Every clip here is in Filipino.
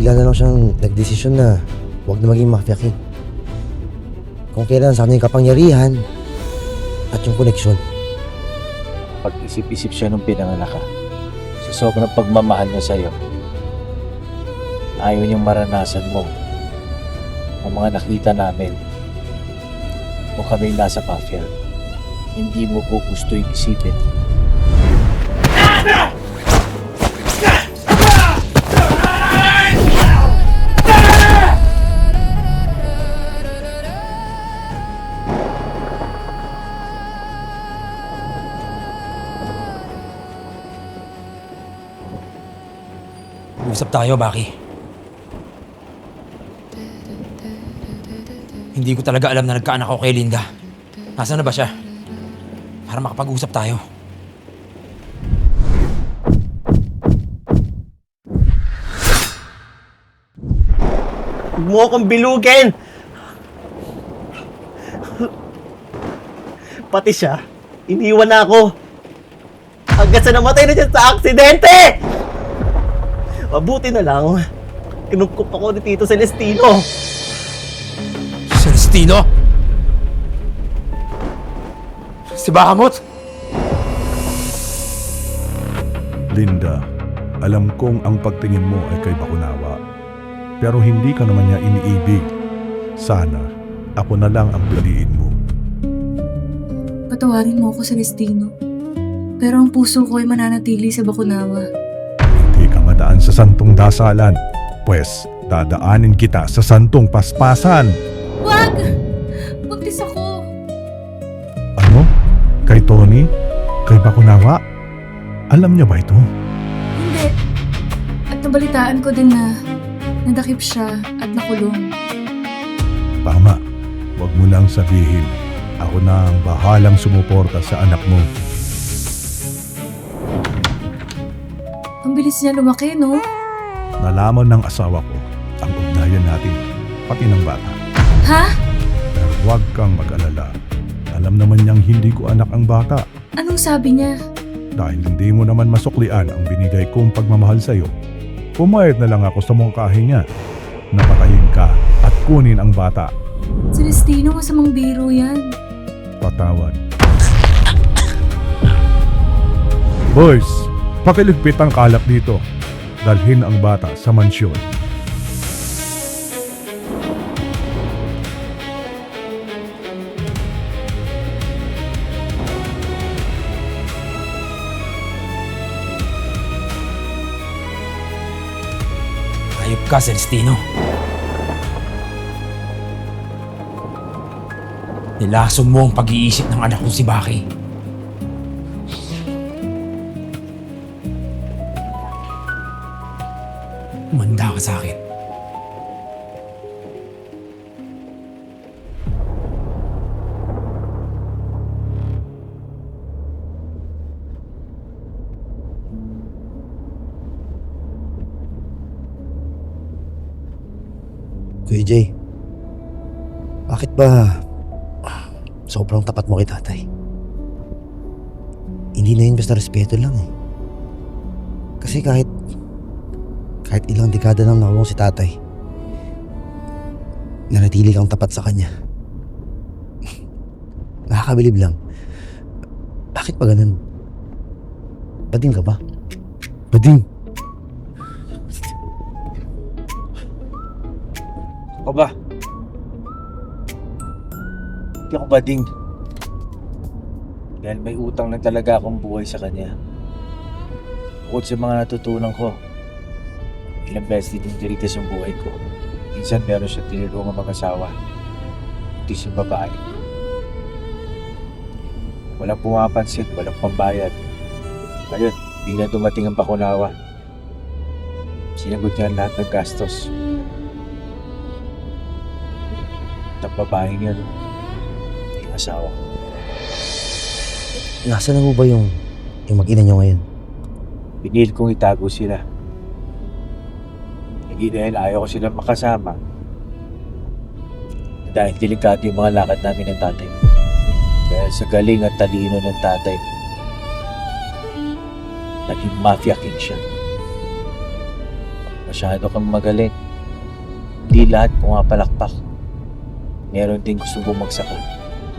bigla na lang siyang nagdesisyon na huwag na maging mafia king. Kung kailan sa kanya yung kapangyarihan at yung koneksyon. Pag-isip-isip siya nung pinanganak ka. Sa sobrang pagmamahal niya sa'yo, ayaw niyang maranasan mo ang mga nakita namin o kaming nasa mafia. Hindi mo po gusto isipin. Usap tayo, Baki. Hindi ko talaga alam na nagkaanak ako kay Linda. Nasaan na ba siya? Para makapag-usap tayo. Huwag mo akong bilugin! Pati siya, iniwan na ako. Hanggang sa namatay na siya sa aksidente! Mabuti na lang, kinupkup ako ni Tito Celestino. Celestino? Si Bahamut? Linda, alam kong ang pagtingin mo ay kay Bakunawa. Pero hindi ka naman niya iniibig. Sana, ako na lang ang piliin mo. Patawarin mo ako, Celestino. Pero ang puso ko ay mananatili sa Bakunawa. Hindi ka madaan sa santong dasalan. Pwes, dadaanin kita sa santong paspasan. Wag! Buntis ako! Ano? Kay Tony? Kay Bakunawa? Alam niya ba ito? Hindi. At nabalitaan ko din na nadakip siya at nakulong. Tama. Huwag mo nang sabihin. Ako na ang bahalang sumuporta sa anak mo. Ang bilis niya lumaki, no? Nalaman ng asawa ko ang ugnayan natin, pati ng bata. Ha? Pero huwag kang mag-alala. Alam naman niyang hindi ko anak ang bata. Anong sabi niya? Dahil hindi mo naman masuklian ang binigay kong pagmamahal sa'yo, pumayag na lang ako sa mungkahi niya. Napatayin ka at kunin ang bata. Celestino, masamang biro yan. Patawad. Boys, pakiligpit ang kalap dito. Dalhin ang bata sa mansyon. Hayop ka, Celestino. Nilason mo ang pag-iisip ng anak kong si Baki. Umanda ka sa akin. Kuya Jay, bakit ba sobrang tapat mo kay tatay? Hindi na yun basta respeto lang eh. Kasi kahit ilang dekada nang nakulong si tatay, nanatili kang tapat sa kanya. Nakakabilib lang. Bakit pa ganun? Bading ka ba? Bading! Ako ba? Hindi ako bading. Dahil may utang na talaga akong buhay sa kanya. Bukod sa mga natutunan ko, ilang beses din tinitis ang buhay ko. Minsan meron siya tinulungan mag-asawa. Hindi siya babae. Walang pumapansin, walang pambayad. Ngayon, bigla dumating ang Bakunawa. Sinagot niya lahat ng gastos. At ang babaeng yun, yung asawa ko. Nasaan na mo ba yung mag-ina nyo ngayon? Pinil kong itago sila. Hindi dahil ayaw ko silang makasama. Dahil delikado yung mga lakad namin ng tatay. Dahil sa galing at talino ng tatay, naging mafia king siya. Masyado kang magaling. Di lahat pumapalakpak. Meron din gustong bumagsak ka.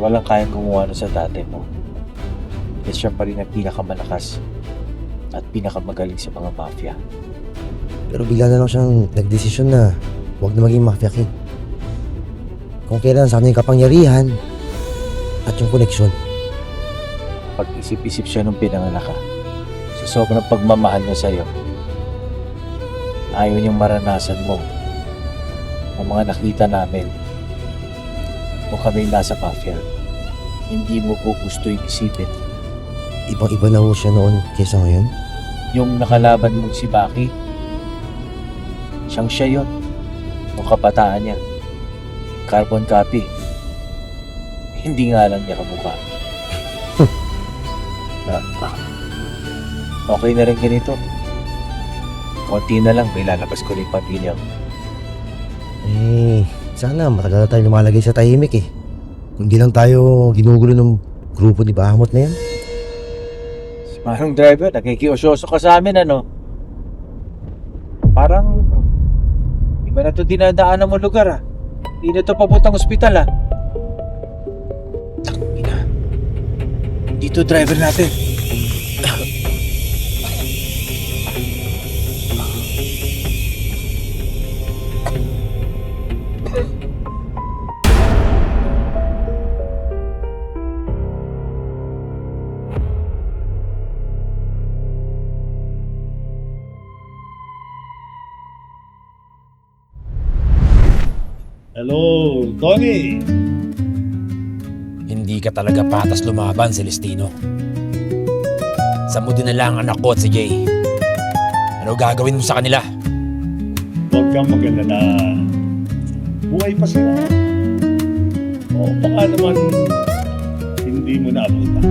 Walang kayang gumawa nun sa tatay mo. At siya pa rin ang pinakamalakas at pinakamagaling sa mga mafia. Pero bigla na lang siyang nagdesisyon na huwag na maging Mafia King. Kung kailan sa kanya yung kapangyarihan at yung koneksyon. Pag-isip-isip siya nung pinanganak ka. Sa sobrang pagmamahal niya sa'yo, ayaw niyang maranasan mo ang mga nakita namin kung kami nasa mafia. Hindi mo po gusto isipin. Ibang-iba na ho siya noon kaysa ngayon. Yung nakalaban mong si Baki, siyang siya yun. Nung kabataan niya. Carbon copy. Hindi nga lang niya kamukha. Okay na rin ganito. Konti na lang, may lalabas ko rin pamilya ko. Sana matagal na tayo lumalagay sa tahimik eh. Kung di lang tayo ginugulo ng grupo ni Bahamut na yan. Si Manong driver, nakikiosyoso ka sa amin, ano? Parang, iba na ito dinadaanan mo lugar, ah. Hindi na ito papuntang ospital, ah. Takina. Dito driver natin. Hello, Tony! Hindi ka talaga patas lumaban, Celestino. Sa mo din na lang ang anak ko at si Jay. Ano gagawin mo sa kanila? Huwag kang mag-alala. Buhay pa sila. O baka naman hindi mo naabutan.